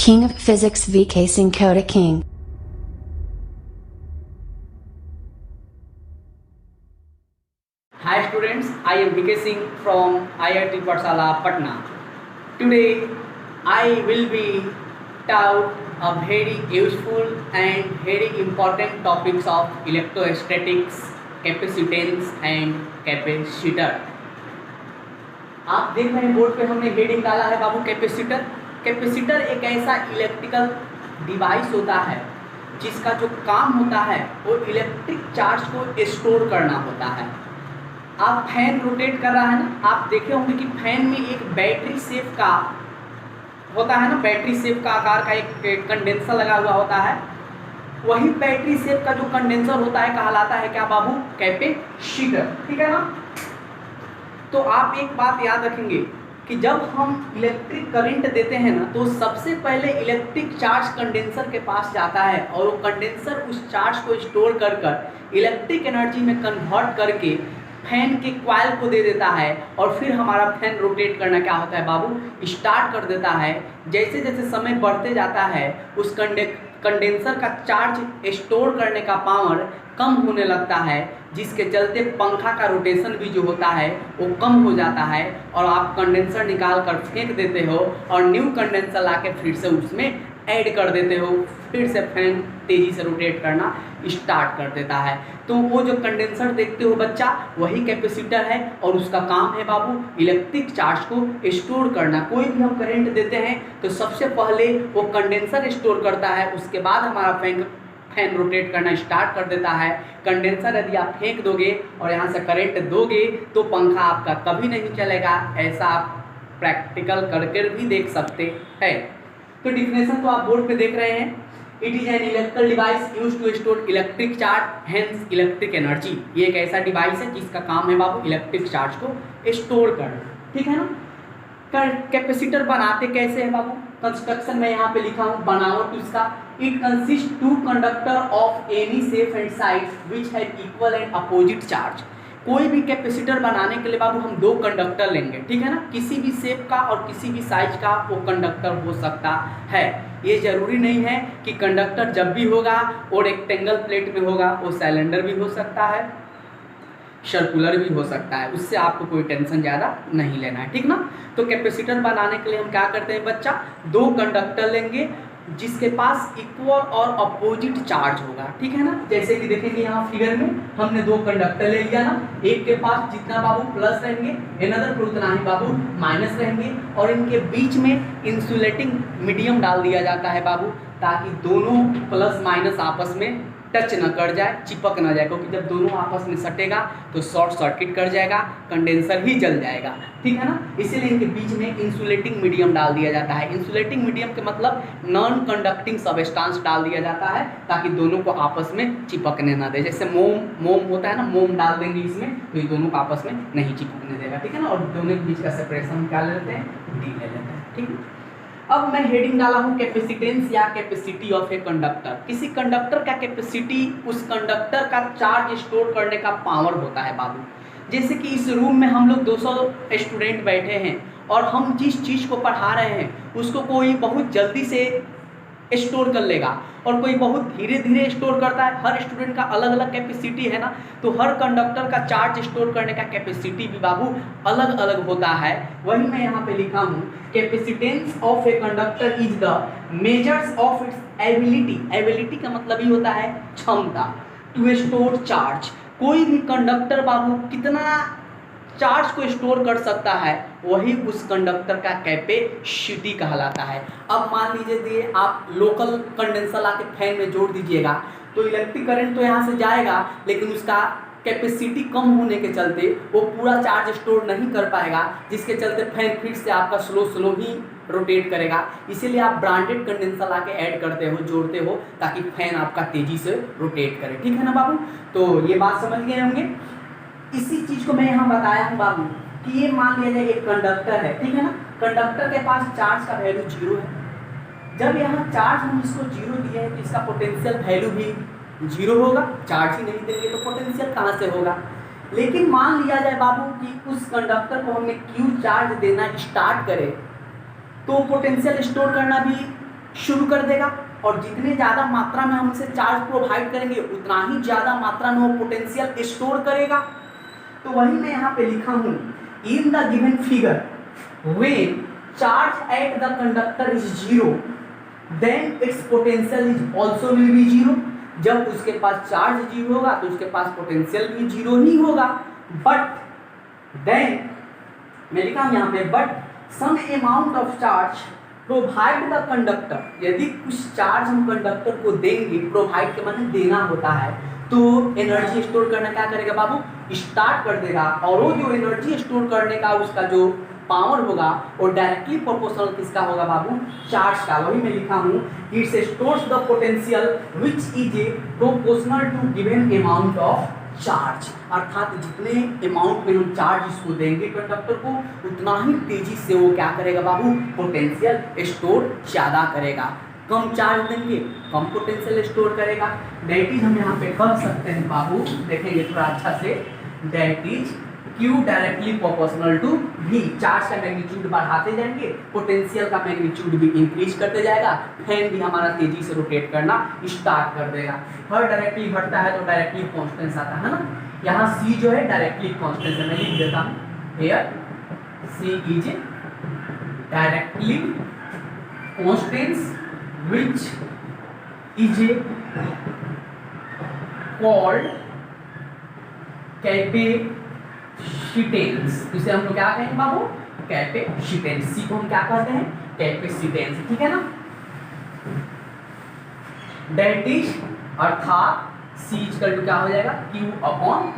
King of Physics VK Sinkoda King. Hi students, I am VK Singh from IIT Pathshala, Patna. Today I will be taught a very useful and very important topics of electrostatics, capacitance and capacitor. आप देख रहे हैं board पे हमने heading डाला है बाबू capacitor. Capacitor एक ऐसा इलेक्ट्रिकल डिवाइस होता है जिसका जो काम होता है वो इलेक्ट्रिक चार्ज को स्टोर करना होता है। आप फैन रोटेट कर रहा है ना, आप देखे होंगे कि फैन में एक बैटरी शेप का होता है ना, बैटरी शेप का आकार का एक कंडेंसर लगा हुआ होता है। वही बैटरी शेप का जो कंडेंसर होता है कहलाता है क्या बाबू? कैपेसिटर। ठीक है ना। तो आप एक बात याद रखेंगे कि जब हम इलेक्ट्रिक करंट देते हैं ना तो सबसे पहले इलेक्ट्रिक चार्ज कंडेंसर के पास जाता है और वो कंडेंसर उस चार्ज को स्टोर कर इलेक्ट्रिक एनर्जी में कन्वर्ट करके फैन के कॉइल को दे देता है और फिर हमारा फैन रोटेट करना क्या होता है बाबू? स्टार्ट कर देता है। जैसे जैसे समय बढ़ते जाता है उस कंडेंसर का चार्ज स्टोर करने का पावर कम होने लगता है, जिसके चलते पंखा का रोटेशन भी जो होता है वो कम हो जाता है और आप कंडेंसर निकाल कर फेंक देते हो और न्यू कंडेंसर लाके फिर से उसमें ऐड कर देते हो, फिर से फैन तेज़ी से रोटेट करना स्टार्ट कर देता है। तो वो जो कंडेंसर देखते हो बच्चा वही कैपेसिटर है और उसका काम है बाबू इलेक्ट्रिक चार्ज को स्टोर करना। कोई भी हम करंट देते हैं तो सबसे पहले वो कंडेंसर स्टोर करता है, उसके बाद हमारा फैन रोटेट करना स्टार्ट कर देता है। कंडेंसर यदि आप फेंक दोगे और यहाँ से करंट दोगे तो पंखा आपका कभी नहीं चलेगा। ऐसा आप प्रैक्टिकल करके भी देख सकते हैं। तो डिफिनेशन तो आप बोर्ड पे देख रहे हैं। It is an electrical device use to store electric charge hence electric energy. ये एक ऐसा डिवाइस है जिसका काम है बाबू इलेक्ट्रिक चार्ज को स्टोर करना। ठीक है ना। कैपेसिटर बनाते कैसे है बाबू? कंस्ट्रक्शन में यहाँ पे लिखा हूँ बनावट उसका। It consist to conductor of any shape and size which have equal and opposite charge. कोई भी कैपेसिटर बनाने के लिए बाबू हम दो कंडक्टर लेंगे। ठीक है ना। किसी भी शेप का और किसी भी साइज का वो कंडक्टर हो सकता है। ये जरूरी नहीं है कि कंडक्टर जब भी होगा वो रेक्टेंगल प्लेट में होगा, वो सिलेंडर भी हो सकता है, सर्कुलर भी हो सकता है। उससे आपको कोई टेंशन ज़्यादा नहीं लेना है। ठीक ना। तो कैपेसिटर बनाने के लिए हम क्या करते हैं बच्चा? दो कंडक्टर लेंगे जिसके पास इक्वल और अपोजिट चार्ज होगा। ठीक है ना। जैसे कि देखेंगे यहाँ फिगर में हमने दो कंडक्टर ले लिया ना, एक के पास जितना बाबू प्लस रहेंगे अनदर पर उतना ही बाबू माइनस रहेंगे और इनके बीच में इंसुलेटिंग मीडियम डाल दिया जाता है बाबू, ताकि दोनों प्लस माइनस आपस में टच न कर जाए, चिपक न जाए, क्योंकि जब दोनों आपस में सटेगा तो शॉर्ट सर्किट कर जाएगा, कंडेंसर ही जल जाएगा। ठीक है ना। इसीलिए इनके बीच में इंसुलेटिंग मीडियम डाल दिया जाता है। इंसुलेटिंग मीडियम के मतलब नॉन कंडक्टिंग सबस्टेंस डाल दिया जाता है ताकि दोनों को आपस में चिपकने ना दे। जैसे मोम होता है ना, मोम डाल देंगे इसमें तो ये दोनों को आपस में नहीं चिपकने देगा। ठीक है ना। और दोनों के बीच का सेपरेशन क्या ले लेते हैं? डी ले लेते हैं। ठीक है। अब मैं हेडिंग डाला हूँ कैपेसिटेंस या कैपेसिटी ऑफ ए कंडक्टर। किसी कंडक्टर का कैपेसिटी उस कंडक्टर का चार्ज स्टोर करने का पावर होता है बाबू। जैसे कि इस रूम में हम लोग 200 स्टूडेंट बैठे हैं और हम जिस चीज़ को पढ़ा रहे हैं उसको कोई बहुत जल्दी से स्टोर कर लेगा और कोई बहुत धीरे धीरे स्टोर करता है। हर स्टूडेंट का अलग अलग कैपेसिटी है ना, तो हर कंडक्टर का चार्ज स्टोर करने का कैपेसिटी भी बाबू अलग अलग होता है। वही मैं यहाँ पे लिखा हूँ capacitance of a conductor is the measures of its ability. Ability का मतलब ही होता है क्षमता टू स्टोर चार्ज। कोई भी कंडक्टर बाबू कितना चार्ज को स्टोर कर सकता है वही उस कंडक्टर का कैपेसिटी कहलाता है। अब मान लीजिए आप लोकल कंडेंसर लाके फैन में जोड़ दीजिएगा तो इलेक्ट्रिक करंट तो यहाँ से जाएगा, लेकिन उसका कैपेसिटी कम होने के चलते वो पूरा चार्ज स्टोर नहीं कर पाएगा, जिसके चलते फैन फिर से आपका स्लो ही रोटेट करेगा। इसीलिए आप ब्रांडेड कंडेंसर लाके ऐड करते हो, जोड़ते हो, ताकि फैन आपका तेज़ी से रोटेट करे। ठीक है ना बाबू। तो ये बात समझ गए होंगे। इसी चीज़ को मैं यहाँ बताया हूँ बाबू कि ये मान लिया जाए एक कंडक्टर है। ठीक है ना। कंडक्टर के पास चार्ज का वैल्यू 0 है। जब यहाँ चार्ज हम इसको 0 दिए हैं तो इसका पोटेंशियल वैल्यू भी 0 होगा। चार्ज ही नहीं देंगे तो पोटेंशियल कहाँ से होगा? लेकिन मान लिया जाए बाबू कि उस कंडक्टर को हमने Q चार्ज देना स्टार्ट करे तो पोटेंशियल स्टोर करना भी शुरू कर देगा और जितने ज़्यादा मात्रा में हम इसे चार्ज प्रोवाइड करेंगे उतना ही ज़्यादा मात्रा में वो पोटेंशियल स्टोर करेगा। तो वही मैं यहाँ पे लिखा हूँ, in the given figure when charge at the conductor is zero then its potential is also will be zero. जब उसके पास चार्ज जीरो होगा तो उसके पास पोटेंशियल भी जीरो ही होगा। बट देन मैं लिखा हूँ यहाँ पे, but some amount of charge provide the conductor, यदि कुछ चार्ज हम कंडक्टर को देंगे, प्रोवाइड के माने देना होता है, तो एनर्जी स्टोर करना क्या करेगा बाबू, स्टार्ट कर देगा। और वो जो एनर्जी स्टोर करने का उसका जो पावर होगा वो डायरेक्टली प्रोपोर्शनल किसका होगा बाबू, चार्ज का। वही मैं लिखा हूँ, its stores the potential which is a proportional to given amount of charge. अर्थात जितने अमाउंट में हम चार्ज इसको देंगे कंडक्टर को उतना ही तेजी से वो क्या करेगा बाबू, पोटेंशियल स्टोर ज़्यादा करेगा। कम चार्ज देंगे कम पोटेंशियल स्टोर करेगा। दैट इज हम यहाँ पे कह सकते हैं बाबू, देखेंगे थोड़ा अच्छा से, that is Q directly proportional to V। Charge का मैग्नीट्यूड बढ़ाते जाएंगे, पोटेंशियल का मैग्नीट्यूड भी इंक्रीज करते जाएगा, फैन भी हमारा तेजी से रोटेट करना स्टार्ट कर देगा। हर डायरेक्टली बढ़ता है तो डायरेक्टली कांस्टेंस आता है ना, यहाँ C जो है डायरेक्टली कांस्टेंस है, मैं लिख देता हूँ here C is directly constants which is called capacitance. इसे हम लोग क्या कहेंगे बाबू, कैपेसिटेंस। सी को हम क्या कहते हैं, कैपेसिटेंस, ठीक है ना। दैट इज अर्थात सी इक्वल टू क्या हो जाएगा, Q अपॉन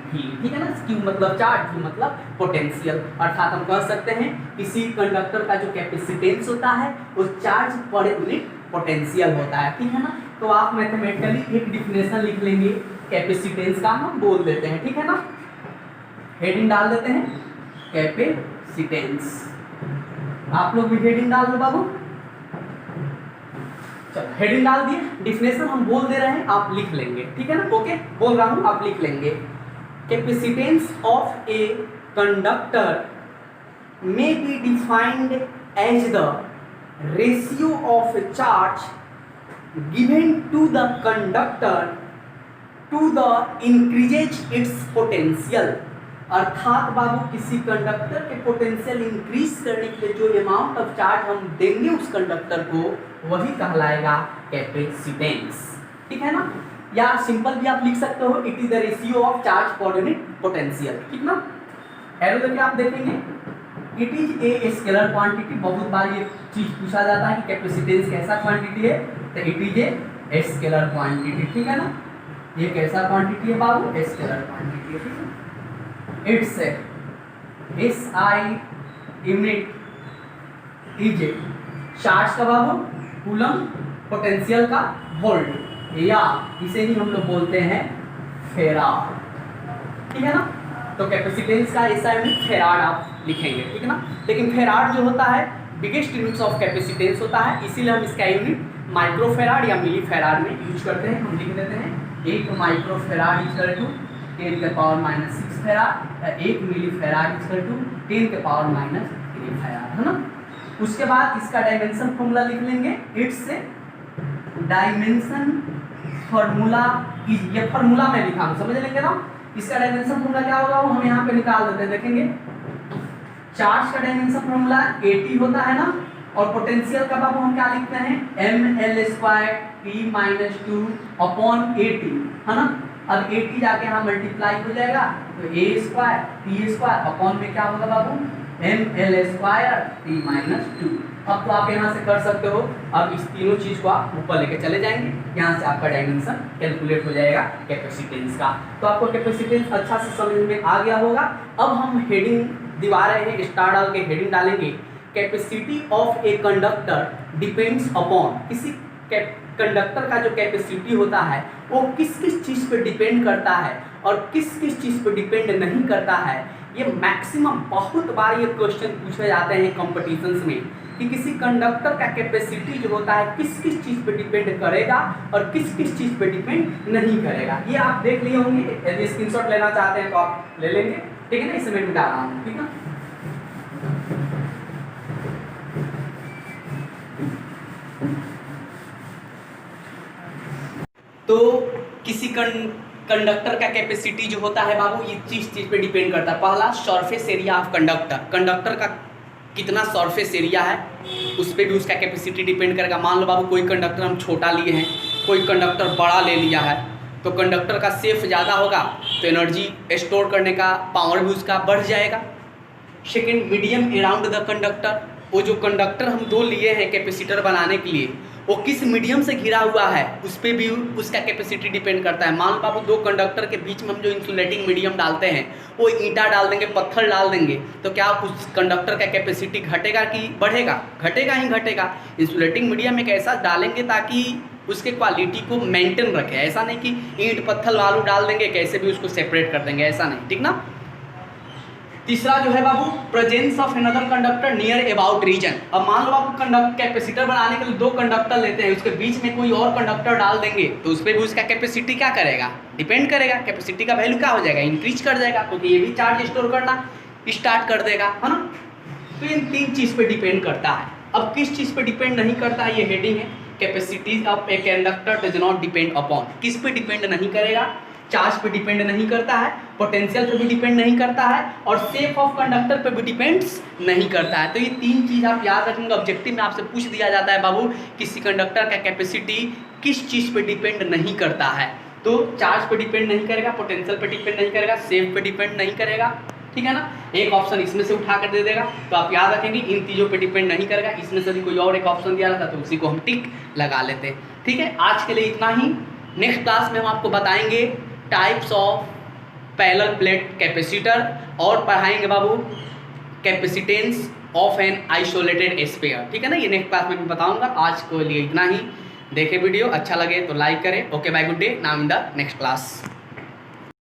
V, ठीक है ना। Q मतलब चार्ज, Q मतलब पोटेंशियल। अर्थात हम कह सकते हैं किसी कंडक्टर का जो कैपेसिटेंस होता है वो चार्ज पर यूनिट पोटेंशियल होता है, ठीक है ना। तो आप मैथमेटिकली एक डिफिनेशन लिख लेंगे कैपेसिटेंस का, हम बोल देते हैं, ठीक है ना। हेडिंग डाल देते हैं कैपेसिटेंस, आप लोग भी हेडिंग डाल दो बाबू। चलो हेडिंग डाल दिए, डिफिनेशन हम बोल दे रहे हैं, आप लिख लेंगे, ठीक है ना। ओके, बोल रहा हूं आप लिख लेंगे। Capacitance of a conductor may be defined as the ratio of charge given to the conductor to the increases its potential। अर्थात बाबू किसी कंडक्टर के पोटेंशियल इंक्रीज करने के लिए जो अमाउंट ऑफ चार्ज हम देंगे उस कंडक्टर को वही कहलाएगा कैपेसिटेंस, ठीक है ना। या सिंपल भी आप लिख सकते हो, it is the ratio of charge per unit potential, ठीक ना। एरो करके आप देखेंगे, it is a scalar quantity. बहुत बार ये चीज पूछा जाता है कि कैपेसिटेंस कैसा क्वांटिटी है, तो it is a scalar quantity, ठीक है ना। ये कैसा क्वांटिटी है बाबू, स्केलर क्वांटिटी है, ठीक है। It's SI unit is charge का बाबू कूलम, पोटेंशियल का वोल्ट, या इसे ही हम लोग बोलते हैं फेराड, ठीक है ना। तो कैपेसिटेंस का SI यूनिट फेराड आप लिखेंगे, ठीक है ना। लेकिन फेराड जो होता है बिगेस्ट यूनिट्स ऑफ कैपेसिटेंस होता है, इसीलिए हम इसका यूनिट माइक्रोफेराड या मिली फेराड में यूज करते हैं। हम लिख देते हैं 1 माइक्रोफेराड इक्वल टू 10 के पावर -6 फेराड, या 1 मिली फेराड इक्वल टू 10 के पावर -3 फेराड, है ना। उसके बाद इसका डायमेंशन फॉर्मूला लिख लेंगे, इट्स डायमेंशन फॉर्मूला इज, ये फॉर्मूला मैं लिखा हूँ, समझ लेंगे ना। इसका डायमेंशन फॉर्मूला क्या होगा वो हम यहाँ पे निकाल देते हैं, देखेंगे। चार्ज का डायमेंशन फॉर्मूला 80 होता है ना, और पोटेंशियल का बाबू हम क्या लिखते हैं, ml² T-2 अपॉन 80, है ना। अब 80 जाके यहाँ मल्टीप्लाई हो जाएगा तो a² T² अपॉन में क्या होगा बाबू, ml² T-2। अब तो आप यहाँ से कर सकते हो, अब इस तीनों चीज को आप ऊपर लेके चले जाएंगे, यहाँ से आपका डायमेंशन कैलकुलेट हो जाएगा कैपेसिटेंस का। तो आपको कैपेसिटेंस अच्छा से समझ में आ गया होगा। अब हम हेडिंग दिवा रहे हैं, स्टार डाल के हेडिंग डालेंगे, capacity of a conductor depends upon. किसी कंडक्टर का जो कैपेसिटी होता है वो किस किस चीज़ पे डिपेंड करता है और किस किस चीज़ पे डिपेंड नहीं करता है। ये मैक्सिमम बहुत बार ये क्वेश्चन पूछे जाते हैं कॉम्पिटिशन्स में कि किसी कंडक्टर का कैपेसिटी जो होता है किस किस चीज़ पे डिपेंड करेगा और किस किस चीज़ पे डिपेंड नहीं करेगा। ये आप देख लिए होंगे, यदि स्क्रीनशॉट लेना चाहते हैं तो आप ले लेंगे, ठीक है ना। इसे मैं मिटा रहा हूँ, ठीक है। तो किसी कंडक्टर का कैपेसिटी जो होता है बाबू, ये चीज़ पे डिपेंड करता है। पहला surface area of conductor, conductor का कितना सरफेस एरिया है उस पर भी उसका कैपेसिटी डिपेंड करेगा। मान लो बाबू कोई कंडक्टर हम छोटा लिए हैं, कोई कंडक्टर बड़ा ले लिया है, तो कंडक्टर का सेफ ज़्यादा होगा तो एनर्जी स्टोर करने का पावर भी उसका बढ़ जाएगा। Second, medium around the conductor, वो जो कंडक्टर हम दो लिए हैं कैपेसिटर बनाने के लिए, वो किस मीडियम से घिरा हुआ है उस पर भी उसका कैपेसिटी डिपेंड करता है। मान लो बाबू दो कंडक्टर के बीच में हम जो इंसुलेटिंग मीडियम डालते हैं, वो ईंटा डाल देंगे, पत्थर डाल देंगे, तो क्या उस कंडक्टर का कैपेसिटी घटेगा कि बढ़ेगा? घटेगा ही घटेगा। इंसुलेटिंग मीडियम एक ऐसा डालेंगे ताकि उसके क्वालिटी को मेंटेन रखे, ऐसा नहीं कि ईंट पत्थर बालू डाल देंगे कैसे भी उसको सेपरेट कर देंगे, ऐसा नहीं, ठीक ना। तीसरा जो है बाबू, presence of another conductor near about region. अब मान लो बाबू कैपेसिटर बनाने के लिए दो कंडक्टर लेते हैं, उसके बीच में कोई और कंडक्टर डाल देंगे तो उस पर भी उसका कैपेसिटी क्या करेगा? डिपेंड करेगा। कैपेसिटी का वैल्यू क्या हो जाएगा? इंक्रीज कर जाएगा, क्योंकि ये भी चार्ज स्टोर करना स्टार्ट कर देगा, है ना। तो इन तीन चीज़ पे डिपेंड करता है। अब किस चीज़ पे डिपेंड नहीं करता है, ये हेडिंग है, capacity of a conductor does not depend upon. किस पे डिपेंड नहीं करेगा? चार्ज पे डिपेंड नहीं करता है, पोटेंशियल पे भी डिपेंड नहीं करता है, और शेप ऑफ कंडक्टर पे भी डिपेंड्स नहीं करता है। तो ये तीन चीज़ आप याद रखेंगे। ऑब्जेक्टिव में आपसे पूछ दिया जाता है बाबू किसी कंडक्टर का कैपेसिटी किस चीज़ पे डिपेंड नहीं करता है, तो चार्ज पे डिपेंड नहीं करेगा, पोटेंशियल पे डिपेंड नहीं करेगा, शेप पे डिपेंड नहीं करेगा, ठीक है ना। एक ऑप्शन इसमें से उठा कर दे देगा, तो आप याद रखेंगे इन चीज़ों पे डिपेंड नहीं करेगा। इसमें से भी कोई और एक ऑप्शन दिया रहता तो उसी को हम टिक लगा लेते, ठीक है। आज के लिए इतना ही। नेक्स्ट क्लास में हम आपको बताएंगे types of parallel plate capacitor और पढ़ाएंगे बाबू capacitance of an isolated sphere, ठीक है ना। ये नेक्स्ट क्लास में मैं बताऊंगा। आज के लिए इतना ही। देखें वीडियो, अच्छा लगे तो लाइक करें। Okay, bye, good day, now in the next class.